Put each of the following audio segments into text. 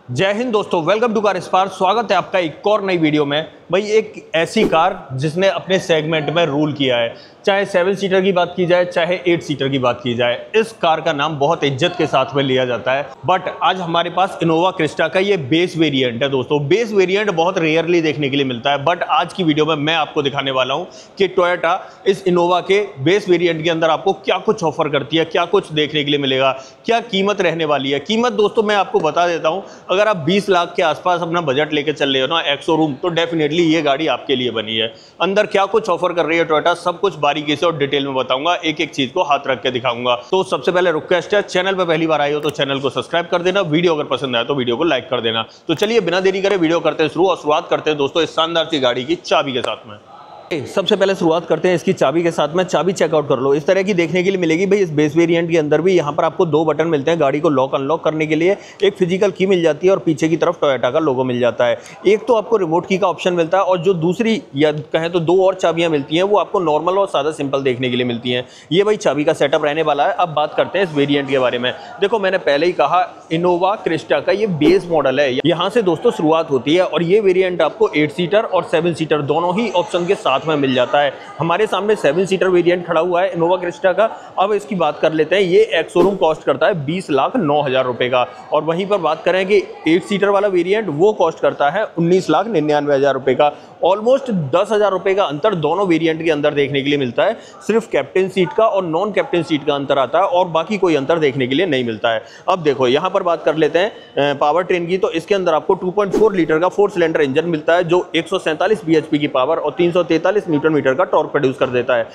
जय हिंद दोस्तों, welcome to car spark. स्वागत है आपका एक और नई वीडियो में। भाई एक ऐसी कार जिसने अपने सेगमेंट में रूल किया है, चाहे 7 सीटर की बात की जाए चाहे 8 सीटर की बात की जाए, इस कार का नाम बहुत इज्जत के साथ में लिया जाता है। बट आज हमारे पास इनोवा क्रिस्टा का ये बेस वेरिएंट है दोस्तों। बेस वेरिएंट बहुत रेयरली देखने के लिए मिलता है, बट आज की वीडियो में मैं आपको दिखाने वाला हूँ कि टोयोटा इस इनोवा के बेस वेरिएंट के अंदर आपको क्या कुछ ऑफर करती है, क्या कुछ देखने के लिए मिलेगा, क्या कीमत रहने वाली है। कीमत दोस्तों मैं आपको बता देता हूँ, अगर आप 20 लाख के आसपास अपना बजट लेकर चल रहे हो ना एक्सोरूम, तो डेफिनेटली ये गाड़ी आपके लिए बनी है। अंदर क्या कुछ ऑफर कर रही है टोयोटा, सब कुछ बारीकी से और डिटेल में बताऊंगा, एक एक चीज को हाथ रख के दिखाऊंगा। तो सबसे पहले रिक्वेस्ट है, चैनल पे पहली बार आए हो तो चैनल को सब्सक्राइब कर देना, वीडियो अगर पसंद आए तो वीडियो को लाइक कर देना। तो चलिए बिना देरी करे वीडियो करते हैं शुरू, और शुरुआत करते हैं दोस्तों इस शानदार सी गाड़ी की चाबी के साथ में। सबसे पहले शुरुआत करते हैं इसकी चाबी के साथ में। चाबी चेकआउट कर लो, इस तरह की देखने के लिए मिलेगी। भाई इस बेस वेरिएंट के अंदर भी यहाँ पर आपको 2 बटन मिलते हैं गाड़ी को लॉक अनलॉक करने के लिए। एक फिजिकल की मिल जाती है और पीछे की तरफ टोयोटा का लोगो मिल जाता है। एक तो आपको रिमोट की का ऑप्शन मिलता है, और जो दूसरी या कहें तो 2 और चाबियां मिलती हैं वो आपको नॉर्मल और सादा सिंपल देखने के लिए मिलती हैं। ये भाई चाबी का सेटअप रहने वाला है। अब बात करते हैं इस वेरियंट के बारे में। देखो मैंने पहले ही कहा, इनोवा क्रिस्टा का ये बेस मॉडल है, यहाँ से दोस्तों शुरुआत होती है। और ये वेरिएंट आपको 8 सीटर और 7 सीटर दोनों ही ऑप्शन के साथ में मिल जाता है। हमारे सामने 7 सीटर वेरिएंट खड़ा हुआ है इनोवा क्रिस्टा का। अब इसकी बात कर लेते हैं। ये एक्स-शोरूम कॉस्ट करता है 20,09,000 रुपए का, और वहीं पर बात करें कि 8 सीटर वाला वेरिएंट वो कॉस्ट करता है 19,99,000 रुपए का। ऑलमोस्ट 10,000 रुपए का अंतर दोनों वेरिएंट के अंदर देखने के लिए मिलता है। सिर्फ कैप्टन सीट का और नॉन कैप्टन सीट का अंतर आता है, और बाकी कोई अंतर देखने के लिए नहीं मिलता है। अब देखो यहाँ पर बात कर लेते हैं पावर ट्रेन की, तो इसके अंदर आपको 2.4 लीटर का 4 सिलेंडर इंजन मिलता है, जो 147 bhp की पावर और 343 न्यूटन मीटर का टॉर्क प्रोड्यूस कर देता है।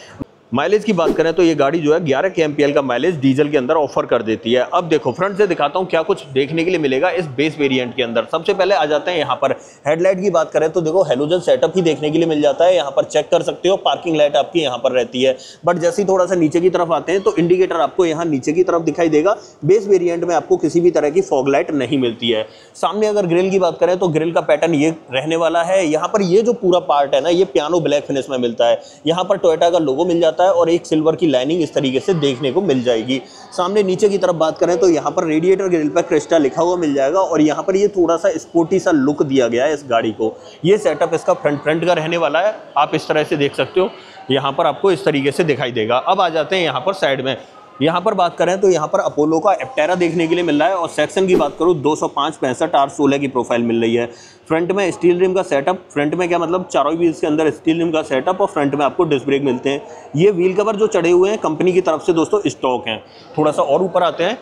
माइलेज की बात करें तो ये गाड़ी जो है 11 kmpl का माइलेज डीजल के अंदर ऑफर कर देती है। अब देखो फ्रंट से दिखाता हूँ क्या कुछ देखने के लिए मिलेगा इस बेस वेरिएंट के अंदर। सबसे पहले आ जाते हैं यहाँ पर हेडलाइट की बात करें तो देखो हेलोजन सेटअप ही देखने के लिए मिल जाता है। यहाँ पर चेक कर सकते हो, पार्किंग लाइट आपकी यहाँ पर रहती है। बट जैसे ही थोड़ा सा नीचे की तरफ आते हैं तो इंडिकेटर आपको यहाँ नीचे की तरफ दिखाई देगा। बेस वेरिएंट में आपको किसी भी तरह की फॉग लाइट नहीं मिलती है। सामने अगर ग्रिल की बात करें तो ग्रिल का पैटर्न ये रहने वाला है। यहाँ पर ये जो पूरा पार्ट है ना, ये पियानो ब्लैक फिनिश में मिलता है। यहाँ पर टोयोटा का लोगो मिल जाता है और एक सिल्वर की लाइनिंग इस तरीके से देखने को मिल जाएगी। सामने नीचे की तरफ बात करें तो यहाँ पर रेडिएटर ग्रिल पर क्रिस्टा लिखा हुआ मिल जाएगा, और यहाँ पर ये थोड़ा सा स्पोर्टी सा लुक दिया गया है इस गाड़ी को। ये सेटअप इसका फ्रंट का रहने वाला है, आप इस तरह से देख सकते हो। यहाँ पर आपको इस तरीके से दिखाई देगा। अब आ जाते हैं यहाँ पर साइड में। यहाँ पर बात करें तो यहाँ पर अपोलो का एप्टेरा देखने के लिए मिल रहा है, और सेक्शन की बात करूँ 205 65 R16 की प्रोफाइल मिल रही है। फ्रंट में स्टील रिम का सेटअप, फ्रंट में क्या मतलब चारों व्हील्स के अंदर स्टील रिम का सेटअप, और फ्रंट में आपको डिस्क ब्रेक मिलते हैं। ये व्हील कवर जो चढ़े हुए हैं कंपनी की तरफ से दोस्तों स्टॉक हैं। थोड़ा सा और ऊपर आते हैं,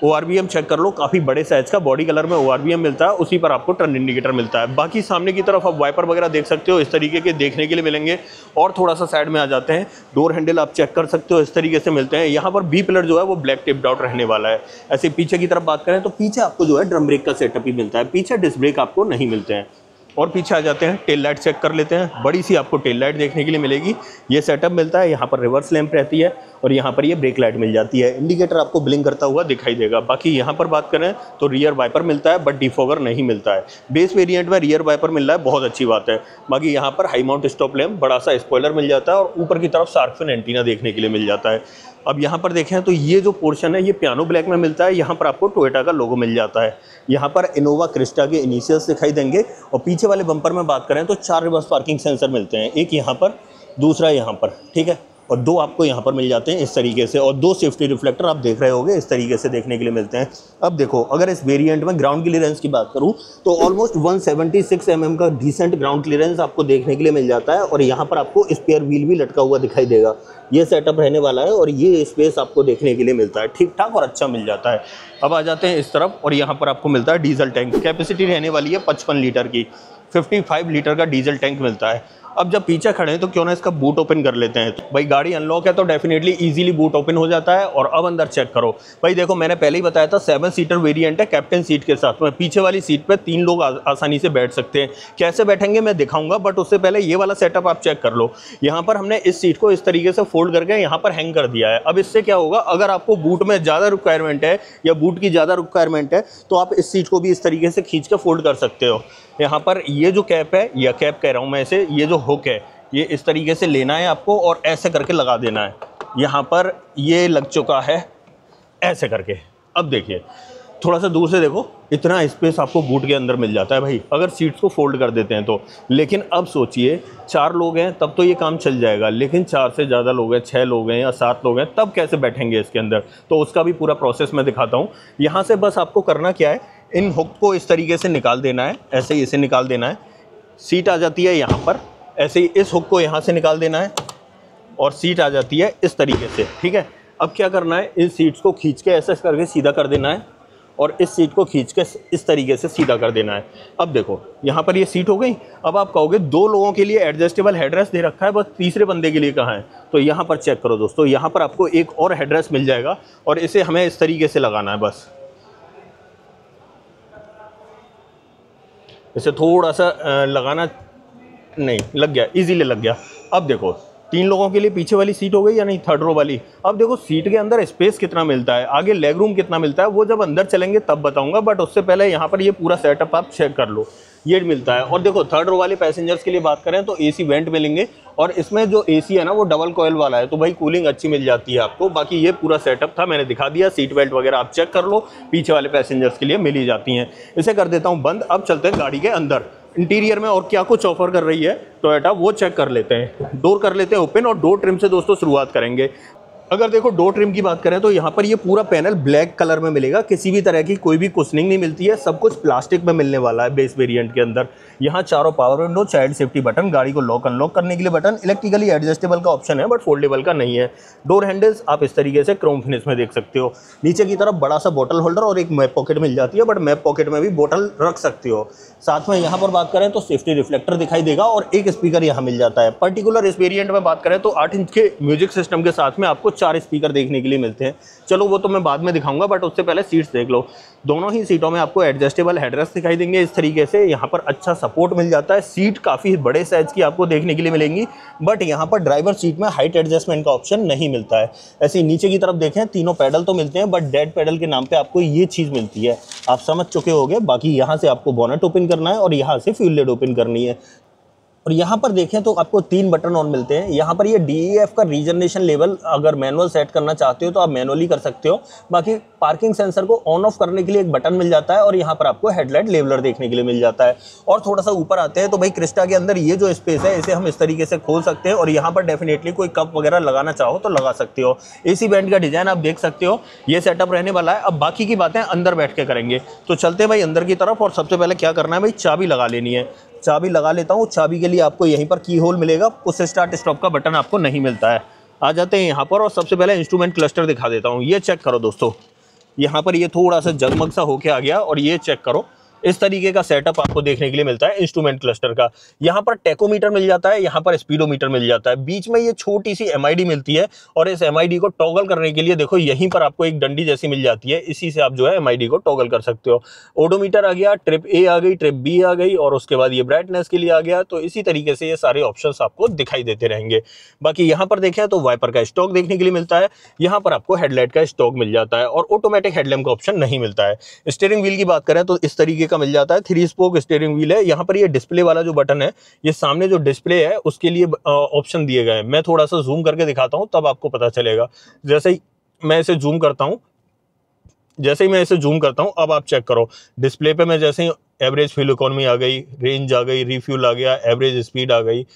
ORVM चेक कर लो, काफ़ी बड़े साइज का बॉडी कलर में ORVM मिलता है, उसी पर आपको टर्न इंडिकेटर मिलता है। बाकी सामने की तरफ आप वाइपर वगैरह देख सकते हो, इस तरीके के देखने के लिए मिलेंगे। और थोड़ा सा साइड में आ जाते हैं, डोर हैंडल आप चेक कर सकते हो, इस तरीके से मिलते हैं। यहाँ पर बी पिलर जो है वो ब्लैक टिप्ड आउट रहने वाला है। ऐसे पीछे की तरफ बात करें तो पीछे आपको जो है ड्रम ब्रेक का सेटअप ही मिलता है, पीछे डिस्क ब्रेक आपको नहीं मिलते हैं। और पीछे आ जाते हैं, टेल लाइट चेक कर लेते हैं। बड़ी सी आपको टेल लाइट देखने के लिए मिलेगी, ये सेटअप मिलता है। यहाँ पर रिवर्स लैंप रहती है, और यहाँ पर ये ब्रेक लाइट मिल जाती है। इंडिकेटर आपको ब्लिंक करता हुआ दिखाई देगा। बाकी यहाँ पर बात करें तो रियर वाइपर मिलता है, बट डिफॉगर नहीं मिलता है। बेस वेरिएंट में रियर वाइपर मिल रहा है, बहुत अच्छी बात है। बाकी यहाँ पर हाई माउंट स्टॉप लैंप, बड़ा सा स्पॉइलर मिल जाता है, और ऊपर की तरफ शार्क फिन एंटीना देखने के लिए मिल जाता है। अब यहाँ पर देखें तो ये जो पोर्शन है ये पियानो ब्लैक में मिलता है। यहाँ पर आपको टोयोटा का लोगो मिल जाता है। यहाँ पर इनोवा क्रिस्टा के इनिशियल्स दिखाई देंगे, और पीछे वाले बम्पर में बात करें तो 4 रिवर्स पार्किंग सेंसर मिलते हैं, एक यहाँ पर, दूसरा यहाँ पर, ठीक है, और 2 आपको यहाँ पर मिल जाते हैं इस तरीके से, और 2 सेफ्टी रिफ्लेक्टर आप देख रहे होंगे इस तरीके से देखने के लिए मिलते हैं। अब देखो अगर इस वेरिएंट में ग्राउंड क्लियरेंस की बात करूँ तो ऑलमोस्ट 176 mm का डिसेंट ग्राउंड क्लियरेंस आपको देखने के लिए मिल जाता है, और यहाँ पर आपको स्पेयर व्हील भी लटका हुआ दिखाई देगा। ये सेटअप रहने वाला है, और ये स्पेस आपको देखने के लिए मिलता है, ठीक ठाक और अच्छा मिल जाता है। अब आ जाते हैं इस तरफ, और यहाँ पर आपको मिलता है डीजल टैंक। कैपेसिटी रहने वाली है 55 लीटर की, 55 लीटर का डीजल टैंक मिलता है। अब जब पीछे खड़े हैं तो क्यों ना इसका बूट ओपन कर लेते हैं। भाई गाड़ी अनलॉक है तो डेफिनेटली इजीली बूट ओपन हो जाता है। और अब अंदर चेक करो, भाई देखो मैंने पहले ही बताया था 7 सीटर वेरिएंट है कैप्टन सीट के साथ में। पीछे वाली सीट पे 3 लोग आसानी से बैठ सकते हैं। कैसे बैठेंगे मैं दिखाऊंगा, बट उससे पहले ये वाला सेटअप आप चेक कर लो। यहाँ पर हमने इस सीट को इस तरीके से फोल्ड करके यहाँ पर हैंग कर दिया है। अब इससे क्या होगा, अगर आपको बूट में ज़्यादा रिक्वायरमेंट है या बूट की ज़्यादा रिक्वायरमेंट है तो आप इस सीट को भी इस तरीके से खींच कर फोल्ड कर सकते हो। यहाँ पर ये जो कैप है, या कैप कह रहा हूँ मैं इसे, ये जो हुक है ये इस तरीके से लेना है आपको, और ऐसे करके लगा देना है। यहाँ पर ये लग चुका है ऐसे करके। अब देखिए थोड़ा सा दूर से देखो, इतना स्पेस आपको बूट के अंदर मिल जाता है भाई, अगर सीट्स को फोल्ड कर देते हैं तो। लेकिन अब सोचिए 4 लोग हैं तब तो ये काम चल जाएगा, लेकिन 4 से ज़्यादा लोग हैं, 6 लोग हैं या 7 लोग हैं, तब कैसे बैठेंगे इसके अंदर? तो उसका भी पूरा प्रोसेस मैं दिखाता हूँ। यहाँ से बस आपको करना क्या है, इन हुक को इस तरीके से निकाल देना है, ऐसे ही इसे निकाल देना है। सीट आ जाती है यहाँ पर, ऐसे ही इस हुक को यहाँ से निकाल देना है और सीट आ जाती है इस तरीके से, ठीक है। अब क्या करना है, इन सीट्स को खींच के ऐसे करके सीधा कर देना है और इस सीट को खींच के इस तरीके से सीधा कर देना है। अब देखो यहाँ पर ये सीट हो गई। अब आप कहोगे 2 लोगों के लिए एडजस्टेबल हेडरेस्ट दे रखा है, बस तीसरे बंदे के लिए कहाँ है? तो यहाँ पर चेक करो दोस्तों, यहाँ पर आपको एक और हेडरेस्ट मिल जाएगा और इसे हमें इस तरीके से लगाना है। बस इसे थोड़ा सा लगाना, नहीं लग गया, इजीली लग गया। अब देखो 3 लोगों के लिए पीछे वाली सीट हो गई या नहीं, 3rd रो वाली। अब देखो सीट के अंदर स्पेस कितना मिलता है, आगे लेग रूम कितना मिलता है, वो जब अंदर चलेंगे तब बताऊंगा, बट उससे पहले यहाँ पर ये पूरा सेटअप आप चेक कर लो, ये मिलता है। और देखो 3rd रो वाले पैसेंजर्स के लिए बात करें तो एसी वेंट मिलेंगे और इसमें जो एसी है ना वो डबल कॉयल वाला है, तो भाई कूलिंग अच्छी मिल जाती है आपको। बाकी ये पूरा सेटअप था, मैंने दिखा दिया। सीट बेल्ट वगैरह आप चेक कर लो, पीछे वाले पैसेंजर्स के लिए मिल ही जाती हैं। इसे कर देता हूँ बंद। अब चलते हैं गाड़ी के अंदर, इंटीरियर में और क्या कुछ ऑफर कर रही है टोयोटा, वो चेक कर लेते हैं। डोर कर लेते हैं ओपन और डोर ट्रिम से दोस्तों शुरुआत करेंगे। अगर देखो डोर ट्रिम की बात करें तो यहाँ पर ये पूरा पैनल ब्लैक कलर में मिलेगा, किसी भी तरह की कोई भी कुशनिंग नहीं मिलती है, सब कुछ प्लास्टिक में मिलने वाला है बेस वेरिएंट के अंदर। यहाँ चारों power window, child safety button, गाड़ी को लॉक अनलॉक करने के लिए बटन, इलेक्ट्रिकली एडजस्टेबल का ऑप्शन है बट फोल्डेबल का नहीं है। डोर हैंडल्स आप इस तरीके से क्रोम फिनिश में देख सकते हो। नीचे की तरफ बड़ा सा बोतल होल्डर और एक मैप पॉकेट मिल जाती है, बट मैप पॉकेट में भी बोतल रख सकते हो। साथ में यहाँ पर बात करें तो सेफ्टी रिफ्लेक्टर दिखाई देगा और एक स्पीकर यहाँ मिल जाता है। पर्टिकुलर इस वेरिएंट में बात करें तो 8 इंच के म्यूजिक सिस्टम के साथ में आपको 4 स्पीकर देखने के लिए मिलते हैं। चलो वो तो मैं बाद में दिखाऊंगा, बट उससे पहले सीट्स देख लो। दोनों ही सीटों में आपको एडजस्टेबल हेडरेस्ट दिखाई देंगे इस तरीके से। यहाँ पर अच्छा सपोर्ट मिल जाता है, सीट काफ़ी बड़े साइज की आपको देखने के लिए मिलेंगी, बट यहाँ पर ड्राइवर सीट में हाइट एडजस्टमेंट का ऑप्शन नहीं मिलता है। ऐसे ही नीचे की तरफ देखें, तीनों पैडल तो मिलते हैं बट डेड पैडल के नाम पे आपको ये चीज़ मिलती है, आप समझ चुके होंगे। बाकी यहाँ से आपको बोनेट ओपन करना है और यहाँ से फ्यूल लिड ओपन करनी है। और यहाँ पर देखें तो आपको 3 बटन ऑन मिलते हैं। यहाँ पर ये DEF का रीजनरेशन लेवल अगर मैनुअल सेट करना चाहते हो तो आप मैनुअली कर सकते हो। बाकी पार्किंग सेंसर को ऑन ऑफ करने के लिए एक बटन मिल जाता है और यहाँ पर आपको हेडलाइट लेवलर देखने के लिए मिल जाता है। और थोड़ा सा ऊपर आते हैं तो भाई क्रिस्टा के अंदर ये जो स्पेस है इसे हम इस तरीके से खोल सकते हैं और यहाँ पर डेफिनेटली कोई कप वगैरह लगाना चाहो तो लगा सकते हो। AC बैंड का डिजाइन आप देख सकते हो, ये सेटअप रहने वाला है। अब बाकी की बातें अंदर बैठ के करेंगे, तो चलते हैं भाई अंदर की तरफ। और सबसे पहले क्या करना है भाई, चाबी लगा लेनी है। चाबी लगा लेता हूँ। चाबी के लिए आपको यहीं पर की होल मिलेगा, पुश स्टार्ट स्टॉप का बटन आपको नहीं मिलता है। आ जाते हैं यहाँ पर और सबसे पहले इंस्ट्रूमेंट क्लस्टर दिखा देता हूँ। ये चेक करो दोस्तों, यहाँ पर ये थोड़ा सा जगमग सा होके आ गया और ये चेक करो, इस तरीके का सेटअप आपको देखने के लिए मिलता है इंस्ट्रूमेंट क्लस्टर का। यहाँ पर टेकोमीटर मिल जाता है, यहाँ पर स्पीडोमीटर मिल जाता है, बीच में ये छोटी सी MID मिलती है और इस MID को टॉगल करने के लिए देखो यहीं पर आपको एक डंडी जैसी मिल जाती है, इसी से आप जो है MID को टॉगल कर सकते हो। ओडोमीटर आ गया, ट्रिप A आ गई, ट्रिप B आ गई और उसके बाद ये ब्राइटनेस के लिए आ गया। तो इसी तरीके से ये सारे ऑप्शंस आपको दिखाई देते रहेंगे। बाकी यहाँ पर देखें तो वाइपर का स्टॉक देखने के लिए मिलता है, यहाँ पर आपको हेडलाइट का स्टॉक मिल जाता है और ऑटोमेटिक हेडलैम्प का ऑप्शन नहीं मिलता है। स्टीयरिंग व्हील की बात करें तो इस तरीके का मिल जाता है, 3 स्पोक स्टीयरिंग व्हील है। यहाँ पर ये डिस्प्ले वाला जो बटन है, ये सामने जो डिस्प्ले है उसके लिए ऑप्शन दिए गए हैं। मैं थोड़ा सा जूम करके दिखाता हूँ तब आपको पता चलेगा। जैसे ही मैं इसे जूम करता हूँ, अब आप चेक करो डिस्प्ले पे मैं जैसे ही एवरेज फ्यूल इकोनॉमी आ गई, रेंज आ गई, रिफ्यूल आ गया, एवरेज स्पीड आ गई,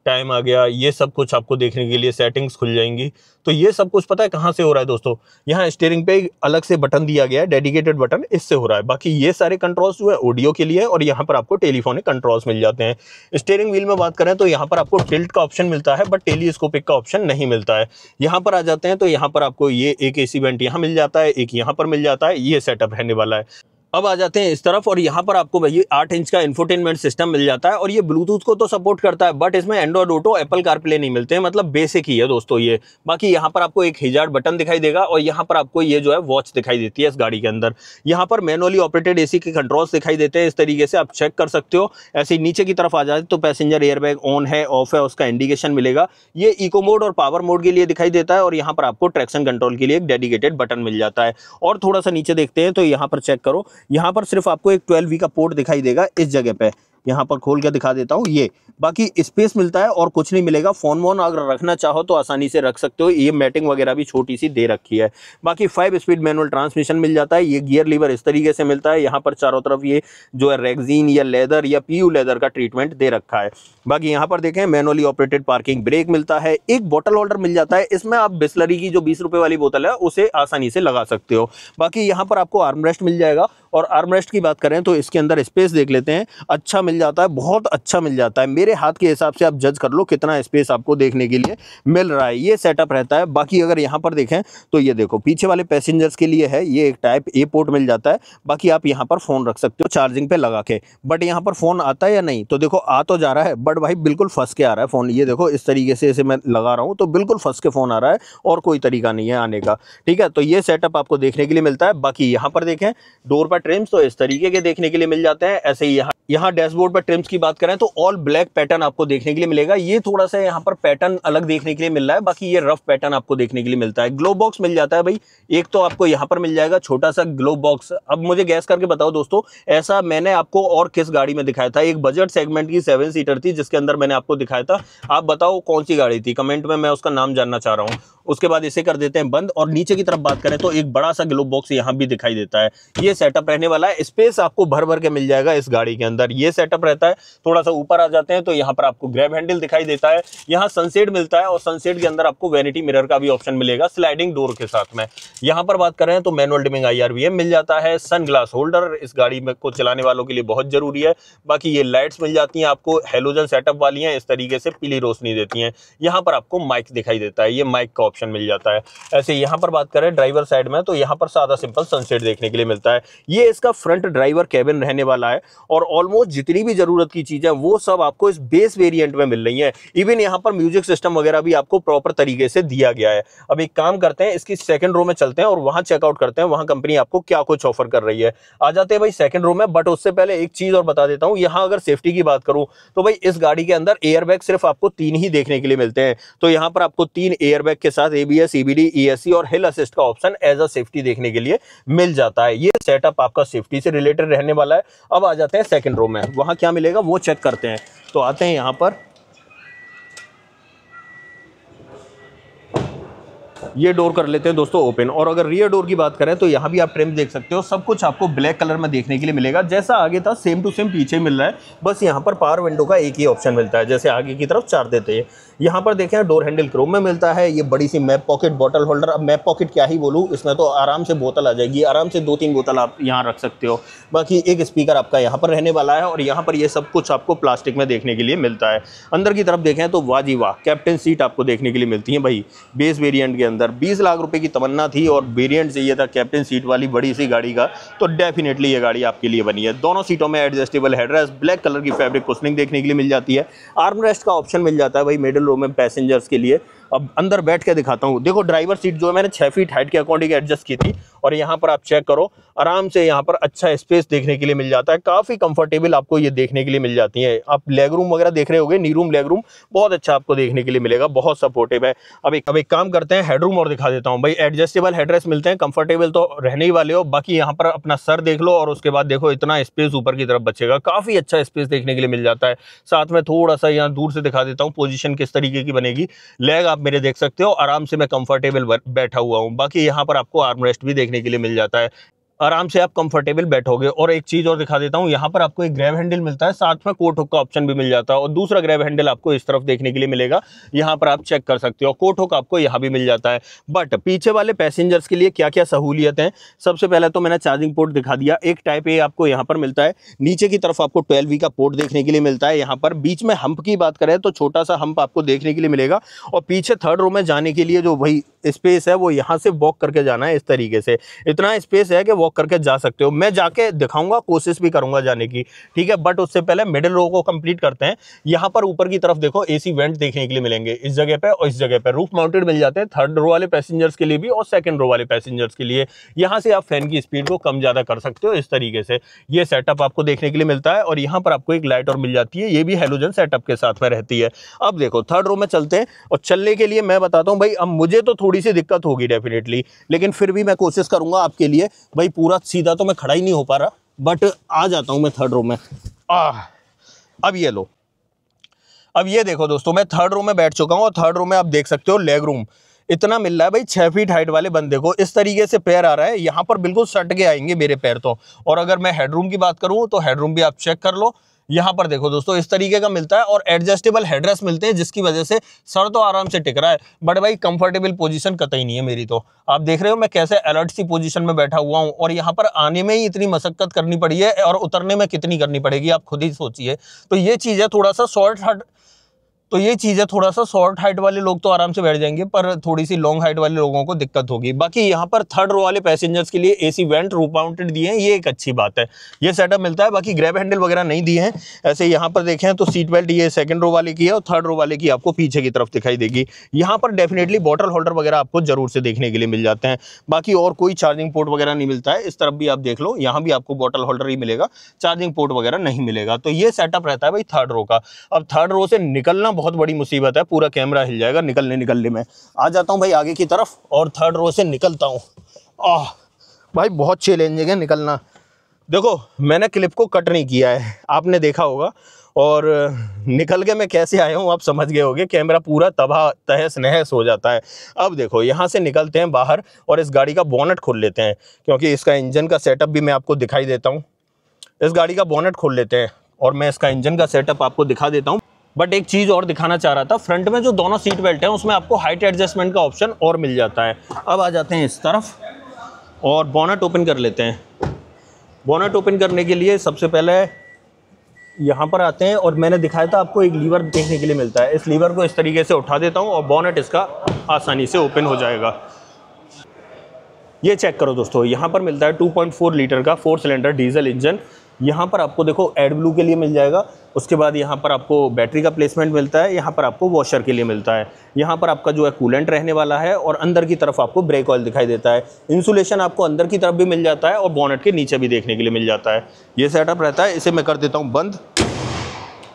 टाइम आ गया, ये सब कुछ आपको देखने के लिए सेटिंग्स खुल जाएंगी। तो ये सब कुछ पता है कहाँ से हो रहा है दोस्तों, यहाँ स्टीयरिंग पे अलग से बटन दिया गया है, डेडिकेटेड बटन, इससे हो रहा है। बाकी ये सारे कंट्रोल्स जो है ऑडियो के लिए है और यहाँ पर आपको टेलीफोनिक कंट्रोल्स मिल जाते हैं। स्टीयरिंग व्हील में बात करें तो यहाँ पर आपको टिल्ट का ऑप्शन मिलता है बट टेलीस्कोपिक का ऑप्शन नहीं मिलता है। यहाँ पर आ जाते हैं तो यहाँ पर आपको ये एक AC वेंट यहाँ मिल जाता है, एक यहाँ पर मिल जाता है, ये सेटअप रहने वाला है। अब आ जाते हैं इस तरफ और यहाँ पर आपको भैया 8 इंच का इंफोटेनमेंट सिस्टम मिल जाता है और ये ब्लूटूथ को तो सपोर्ट करता है बट इसमें एंड्रॉइड ऑटो, एप्पल कारप्ले नहीं मिलते हैं, मतलब बेसिक ही है दोस्तों ये। बाकी यहाँ पर आपको एक हिजार्ड बटन दिखाई देगा और यहाँ पर आपको ये जो है वॉच दिखाई देती है इस गाड़ी के अंदर। यहाँ पर मैनुअली ऑपरेटेड AC के कंट्रोल्स दिखाई देते हैं, इस तरीके से आप चेक कर सकते हो। ऐसे ही नीचे की तरफ आ जाए तो पैसेंजर एयरबैग ऑन है ऑफ है उसका इंडिकेशन मिलेगा। ये इको मोड और पावर मोड के लिए दिखाई देता है और यहाँ पर आपको ट्रैक्शन कंट्रोल के लिए एक डेडिकेटेड बटन मिल जाता है। और थोड़ा सा नीचे देखते हैं तो यहाँ पर चेक करो, यहाँ पर सिर्फ आपको एक 12V का पोर्ट दिखाई देगा इस जगह पे। यहाँ पर खोल के दिखा देता हूँ, ये बाकी स्पेस मिलता है और कुछ नहीं मिलेगा। फोन वोन अगर रखना चाहो तो आसानी से रख सकते हो। ये मैटिंग वगैरह भी छोटी सी दे रखी है। बाकी 5 स्पीड मैनुअल ट्रांसमिशन मिल जाता है। ये गियर लीवर इस तरीके से मिलता है। यहाँ पर चारों तरफ ये जो है रेक्सीन या लेदर या पीयू लेदर का ट्रीटमेंट दे रखा है। बाकी यहाँ पर देखें मैनुअली ऑपरेटेड पार्किंग ब्रेक मिलता है। एक बोतल होल्डर मिल जाता है। इसमें आप बिस्लरी की जो 20 रुपए वाली बोतल है उसे आसानी से लगा सकते हो। बाकी यहाँ पर आपको आर्मरेस्ट मिल जाएगा। और आर्मरेस्ट की बात करें तो इसके अंदर स्पेस देख लेते हैं, अच्छा मिल जाता है, बहुत अच्छा मिल जाता है। मेरे हाथ के हिसाब से आप जज कर लो कितना स्पेस आपको देखने के लिए मिल रहा है। ये सेटअप रहता है। बाकी अगर यहाँ पर देखें तो ये देखो पीछे वाले पैसेंजर्स के लिए है, ये एक टाइप ए पोर्ट मिल जाता है। बाकी आप यहाँ पर फोन रख सकते हो चार्जिंग पे लगा के। बट यहाँ पर फोन आता है या नहीं, तो देखो आ तो जा रहा है बट भाई बिल्कुल फंस के आ रहा है फोन। ये देखो इस तरीके से इसे मैं लगा रहा हूँ तो बिल्कुल फंस के फोन आ रहा है और कोई तरीका नहीं है आने का। ठीक है, तो ये सेटअप आपको देखने के लिए मिलता है। बाकी यहाँ पर देखें डोर पर ट्रिम्स तो इस तरीके के देखने के लिए मिल जाते हैं। ऐसे ही यहाँ डैशबोर्ड पर ट्रिम्स की बात करें तो ऑल ब्लैक पैटर्न आपको देखने के लिए मिलेगा। ये थोड़ा सा यहाँ पर पैटर्न अलग देखने के लिए मिल रहा है। बाकी ये रफ पैटर्न आपको देखने के लिए मिलता है। ग्लो बॉक्स मिल जाता है भाई, एक तो आपको यहाँ पर मिल जाएगा छोटा सा ग्लो बॉक्स। अब मुझे गैस करके बताओ दोस्तों, ऐसा मैंने आपको और किस गाड़ी में दिखाया था? एक बजट सेगमेंट की 7 सीटर थी जिसके अंदर मैंने आपको दिखाया था। आप बताओ कौन सी गाड़ी थी, कमेंट में मैं उसका नाम जानना चाह रहा हूँ। उसके बाद इसे कर देते हैं बंद और नीचे की तरफ बात करें तो एक बड़ा सा ग्लो बॉक्स यहाँ भी दिखाई देता है। ये सेटअप रहने वाला है। स्पेस आपको भर भर के मिल जाएगा इस गाड़ी के अंदर। ये सेटअप रहता है। थोड़ा सा ऊपर आ जाते हैं तो यहाँ पर आपको ग्रैब हैंडल दिखाई देता है। यहाँ सनसेट मिलता है और सनसेट के अंदर आपको वैनिटी मिरर का भी ऑप्शन मिलेगा स्लाइडिंग डोर के साथ में। यहाँ पर बात करें तो मैनुअल डिमिंग IRVM मिल जाता है। सन ग्लास होल्डर इस गाड़ी में को चलाने वालों के लिए बहुत जरूरी है। बाकी ये लाइट्स मिल जाती हैं आपको, हेलोजन सेटअप वाली हैं, इस तरीके से पीली रोशनी देती हैं। यहाँ पर आपको माइक दिखाई देता है, ये माइक का ऑप्शन मिल जाता है। ऐसे यहाँ पर बात करें ड्राइवर साइड में तो यहाँ पर सादा सिंपल सनसेट देखने के लिए मिलता है। ये इसका फ्रंट ड्राइवर कैबिन रहने वाला है और ऑलमोस्ट जितनी भी जरूरत की चीजें वो सब आपको इस बेस वेरिएंट में मिल रही है। इवन यहाँ पर म्यूजिक सिस्टम वगैरह भी आपको प्रॉपर तरीके से दिया गया है। अब एक काम करते हैं, इसकी सेकंड रो में चलते हैं और वहां चेकआउट करते हैं वहां कंपनी आपको क्या कुछ ऑफर कर रही है। आ जाते हैं भाई सेकंड रो में। बट उससे पहले एक चीज और बता देता हूं, यहाँ अगर सेफ्टी की बात करूं तो भाई इस गाड़ी के अंदर एयरबैग सिर्फ आपको 3 ही देखने के लिए मिलते हैं। तो यहाँ पर आपको 3 एयरबैग के साथ ABS, EBD, ESC और हिल असिस्ट का ऑप्शन एज अ सेफ्टी देखने के लिए मिल जाता है। ये सेटअप आपका सेफ्टी से रिलेटेड रहने वाला है। अब आ जाते हैं सेकंड रो में, वहां क्या मिलेगा वो चेक करते हैं। तो आते हैं यहाँ पर, ये डोर कर लेते हैं दोस्तों ओपन। और अगर रियर डोर की बात करें तो यहाँ भी आप ट्रिम देख सकते हो। सब कुछ आपको ब्लैक कलर में देखने के लिए मिलेगा। जैसा आगे था सेम टू सेम पीछे मिल रहा है, बस यहाँ पर पावर विंडो का एक ही ऑप्शन मिलता है। जैसे आगे की तरफ 4 देते हैं। यहाँ पर देखें डोर हैंडल क्रोम में मिलता है। ये बड़ी सी मैप पॉकेट बॉटल होल्डर, अब मैप पॉकेट क्या ही बोलूँ, इसमें तो आराम से बोतल आ जाएगी। आराम से 2-3 बोतल आप यहाँ रख सकते हो। बाकी एक स्पीकर आपका यहाँ पर रहने वाला है और यहाँ पर ये सब कुछ आपको प्लास्टिक में देखने के लिए मिलता है। अंदर की तरफ देखें तो वाह जी वाह, कैप्टन सीट आपको देखने के लिए मिलती है भाई। बेस वेरिएंट के अंदर 20 लाख रुपए की तमन्ना थी और वेरिएंट चाहिए था कैप्टन सीट वाली बड़ी सी गाड़ी का, तो डेफिनेटली ये गाड़ी आपके लिए बनी है। दोनों सीटों में एडजस्टेबल हेडरेस्ट, ब्लैक कलर की फैब्रिक कुशनिंग देखने के लिए मिल जाती है। आर्मरेस्ट का ऑप्शन मिल जाता है भाई मिडिल रो में पैसेंजर्स के लिए। अब अंदर बैठ के दिखाता हूँ। देखो ड्राइवर सीट जो है मैंने 6 फीट हाइट के अकॉर्डिंग एडजस्ट की थी और यहाँ पर आप चेक करो आराम से यहाँ पर अच्छा स्पेस देखने के लिए मिल जाता है। काफी कंफर्टेबल आपको ये देखने के लिए मिल जाती है। आप लेग रूम वगैरह देख रहे होगे, नी रूम लेग रूम बहुत अच्छा आपको देखने के लिए मिलेगा, बहुत सपोर्टिव है। अब एक काम करते हैं, हेडरूम और दिखा देता हूँ भाई। एडजस्टेबल हेडरेस्ट मिलते हैं, कंफर्टेबल तो रहने ही वाले हो। बाकी यहाँ पर अपना सर देख लो और उसके बाद देखो इतना स्पेस ऊपर की तरफ बचेगा, काफी अच्छा स्पेस देखने के लिए मिल जाता है। साथ में थोड़ा सा यहाँ दूर से दिखा देता हूँ पोजीशन किस तरीके की बनेगी। लेग आप मेरे देख सकते हो, आराम से मैं कंफर्टेबल बैठा हुआ हूँ। बाकी यहाँ पर आपको आर्मरेस्ट भी देखने के लिए मिल जाता है, आराम से आप कंफर्टेबल बैठोगे। और एक चीज और दिखा देता हूँ, यहाँ पर आपको एक ग्रैब हैंडल मिलता है, साथ में कोट हुक का ऑप्शन भी मिल जाता है और दूसरा ग्रैब हैंडल आपको इस तरफ देखने के लिए मिलेगा। यहाँ पर आप चेक कर सकते हो, कोट हुक आपको यहाँ भी मिल जाता है। बट पीछे वाले पैसेंजर्स के लिए क्या क्या सहूलियत है, सबसे पहले तो मैंने चार्जिंग पोर्ट दिखा दिया। एक टाइप ए आपको यहाँ पर मिलता है। नीचे की तरफ आपको 12V का पोर्ट देखने के लिए मिलता है। यहाँ पर बीच में हम्प की बात करें तो छोटा सा हम्प आपको देखने के लिए मिलेगा और पीछे थर्ड रो में जाने के लिए जो भाई स्पेस है वो यहाँ से वॉक करके जाना है। इस तरीके से इतना स्पेस है कि वॉक करके जा सकते हो। मैं जाके दिखाऊंगा, कोशिश भी करूंगा जाने की, ठीक है। बट उससे पहले मिडिल रो को कंप्लीट करते हैं। यहाँ पर ऊपर की तरफ देखो AC वेंट देखने के लिए मिलेंगे इस जगह पे और इस जगह पे। रूफ माउंटेड मिल जाते हैं थर्ड रो वाले पैसेंजर्स के लिए भी और सेकंड रो वाले पैसेंजर्स के लिए। यहाँ से आप फैन की स्पीड को कम ज्यादा कर सकते हो। इस तरीके से ये सेटअप आपको देखने के लिए मिलता है और यहाँ पर आपको एक लाइट और मिल जाती है, ये भी हेलोजन सेटअप के साथ में रहती है। अब देखो थर्ड रो में चलते हैं और चलने के लिए मैं बताता हूँ भाई, अब मुझे तो थोड़ी सी दिक्कत होगी डेफिनेटली, लेकिन फिर भी मैं कोशिश करूंगा आपके लिए। भाई पूरा सीधा तो मैं खड़ा ही नहीं हो पा रहा, बट आ जाता हूं मैं थर्ड रो में। अब ये लो, अब ये देखो दोस्तों, मैं थर्ड रो में बैठ चुका हूँ और थर्ड रो में आप देख सकते हो लेग रूम इतना मिल रहा है भाई। 6 फीट हाइट वाले बंदे को इस तरीके से पैर आ रहा है, यहाँ पर बिल्कुल सट के आएंगे मेरे पैर तो। और अगर मैं हेडरूम की बात करूँ तो हेडरूम भी आप चेक कर लो, यहाँ पर देखो दोस्तों इस तरीके का मिलता है और एडजस्टेबल हेडरेस्ट मिलते हैं, जिसकी वजह से सर तो आराम से टिक रहा है, बट भाई कंफर्टेबल पोजीशन कतई नहीं है मेरी। तो आप देख रहे हो मैं कैसे अलर्ट सी पोजीशन में बैठा हुआ हूँ, और यहाँ पर आने में ही इतनी मशक्कत करनी पड़ी है और उतरने में कितनी करनी पड़ेगी आप खुद ही सोचिए। तो ये चीज़ है थोड़ा सा शॉर्ट हाइट वाले लोग तो आराम से बैठ जाएंगे, पर थोड़ी सी लॉन्ग हाइट वाले लोगों को दिक्कत होगी। बाकी यहाँ पर थर्ड रो वाले पैसेंजर्स के लिए एसी वेंट रूफ माउंटेड दिए हैं, ये एक अच्छी बात है, ये सेटअप मिलता है। बाकी ग्रैब हैंडल वगैरह नहीं दिए हैं। ऐसे यहाँ पर देखें तो सीट बेल्ट ये सेकंड रो वाले की है और थर्ड रो वाले की आपको पीछे की तरफ दिखाई देगी। यहाँ पर डेफिनेटली बॉटल होल्डर वगैरह आपको जरूर से देखने के लिए मिल जाते हैं। बाकी और कोई चार्जिंग पोर्ट वगैरह नहीं मिलता है। इस तरफ भी आप देख लो, यहाँ भी आपको बॉटल होल्डर ही मिलेगा, चार्जिंग पोर्ट वगैरह नहीं मिलेगा। तो ये सेटअप रहता है भाई थर्ड रो का। अब थर्ड रो से निकलना बहुत बड़ी मुसीबत है, पूरा कैमरा हिल जाएगा निकलने में। आ जाता हूं भाई आगे की तरफ और थर्ड रो से निकलता हूं। भाई बहुत चैलेंजिंग है निकलना। देखो मैंने क्लिप को कट नहीं किया है, आपने देखा होगा, और निकल के मैं कैसे आया हूं आप समझ गए होंगे। कैमरा पूरा तबाह तहस नहस हो जाता है। अब देखो यहाँ से निकलते हैं बाहर और इस गाड़ी का बोनट खोल लेते हैं, क्योंकि इसका इंजन का सेटअप भी मैं आपको दिखाई देता हूँ। इस गाड़ी का बोनट खोल लेते हैं और मैं इसका इंजन का सेटअप आपको दिखा देता हूँ। बट एक चीज़ और दिखाना चाह रहा था, फ्रंट में जो दोनों सीट बेल्ट हैं उसमें आपको हाइट एडजस्टमेंट का ऑप्शन और मिल जाता है। अब आ जाते हैं इस तरफ और बोनट ओपन कर लेते हैं। बोनट ओपन करने के लिए सबसे पहले यहाँ पर आते हैं और मैंने दिखाया था आपको एक लीवर देखने के लिए मिलता है। इस लीवर को इस तरीके से उठा देता हूँ और बोनट इसका आसानी से ओपन हो जाएगा। ये चेक करो दोस्तों, यहाँ पर मिलता है 2.4 लीटर का 4 सिलेंडर डीजल इंजन। यहाँ पर आपको देखो एड ब्लू के लिए मिल जाएगा। उसके बाद यहाँ पर आपको बैटरी का प्लेसमेंट मिलता है, यहाँ पर आपको वॉशर के लिए मिलता है, यहाँ पर आपका जो है कूलेंट रहने वाला है, और अंदर की तरफ आपको ब्रेक ऑयल दिखाई देता है। इंसुलेशन आपको अंदर की तरफ भी मिल जाता है और बोनट के नीचे भी देखने के लिए मिल जाता है। ये सेटअप रहता है। इसे मैं कर देता हूँ बंद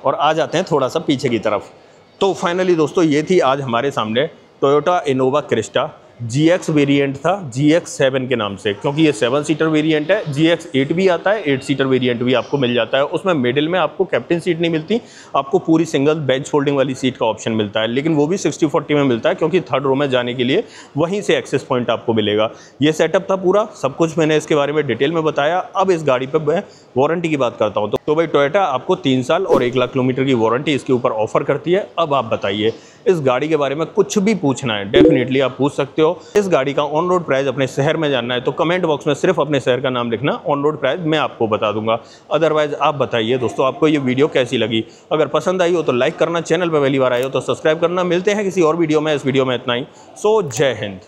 और आ जाते हैं थोड़ा सा पीछे की तरफ। तो फाइनली दोस्तों ये थी आज हमारे सामने Toyota Innova Crysta. GX variant था, GX7 के नाम से, क्योंकि ये 7 सीटर वेरिएंट है। GX8 भी आता है, 8 सीटर वेरिएंट भी आपको मिल जाता है। उसमें मिडिल में आपको कैप्टन सीट नहीं मिलती, आपको पूरी सिंगल बेंच फोल्डिंग वाली सीट का ऑप्शन मिलता है, लेकिन वो भी 60/40 में मिलता है, क्योंकि थर्ड रो में जाने के लिए वहीं से एक्सेस पॉइंट आपको मिलेगा। ये सेटअप था पूरा, सब कुछ मैंने इसके बारे में डिटेल में बताया। अब इस गाड़ी पर मैं वारंटी की बात करता हूँ। तो भाई टोयोटा आपको 3 साल और 1 लाख किलोमीटर की वारंटी इसके ऊपर ऑफर करती है। अब आप बताइए, इस गाड़ी के बारे में कुछ भी पूछना है डेफिनेटली आप पूछ सकते हो। इस गाड़ी का ऑन रोड प्राइस अपने शहर में जानना है तो कमेंट बॉक्स में सिर्फ अपने शहर का नाम लिखना, ऑन रोड प्राइस मैं आपको बता दूंगा। अदरवाइज आप बताइए दोस्तों आपको ये वीडियो कैसी लगी। अगर पसंद आई हो तो लाइक करना, चैनल पर पहली बार आए हो तो सब्सक्राइब करना। मिलते हैं किसी और वीडियो में। इस वीडियो में इतना ही। सो जय हिंद।